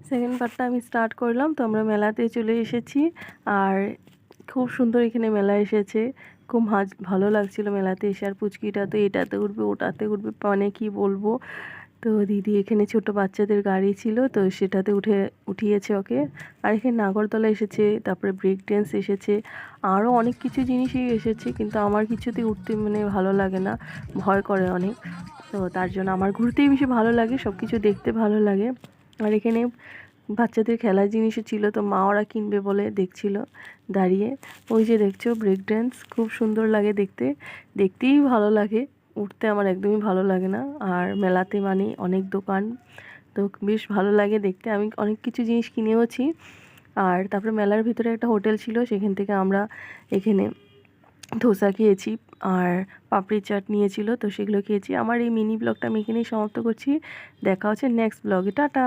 Second পার্টটা আমি start করলাম। তো আমরা মেলাতে চলে এসেছি। আর খুব সুন্দর এখানে মেলা এসেছে। খুব ভালো লাগছিল মেলাতে এসে। আর পুচকিটা তো এটাতে উঠবে ওটাতে উঠবে, মানে কি বলবো। তো দিদি এখানে ছোট বাচ্চাদের গাড়ি ছিল, তো সেটাতে উঠিয়েছে ওকে। আর এখানে নাগরদোলা এসেছে, তারপরে ব্রেক ড্যান্স এসেছে, আরও অনেক কিছু জিনিসই এসেছে। কিন্তু আমার কিছুতেই উঠতে মানে ভালো লাগে না, ভয় করে অনেক। তো তার জন্য আমার ঘুরতেই বেশি ভালো লাগে, সব কিছু দেখতে ভালো লাগে। আর এখানে বাচ্চাদের খেলার জিনিসও ছিল, তো মা ওরা কিনবে বলে দেখছিল দাঁড়িয়ে। ওই যে দেখছো ব্রেক ড্যান্স, খুব সুন্দর লাগে দেখতে, দেখতেই ভালো লাগে, উঠতে আমার একদমই ভালো লাগে না। আর মেলাতে মানে অনেক দোকান, তো বেশ ভালো লাগে দেখতে। আমি অনেক কিছু জিনিস কিনেওছি। আর তারপরে মেলার ভিতরে একটা হোটেল ছিল, সেখান থেকে আমরা এখানে ধোসা খেয়েছি আর পাপড়ি চাট নিয়েছিল, তো সেগুলো খেয়েছি। আমার এই মিনি ব্লগটা আমি এখানেই সমাপ্ত করছি। দেখা হচ্ছে নেক্সট ব্লগে, টাটা।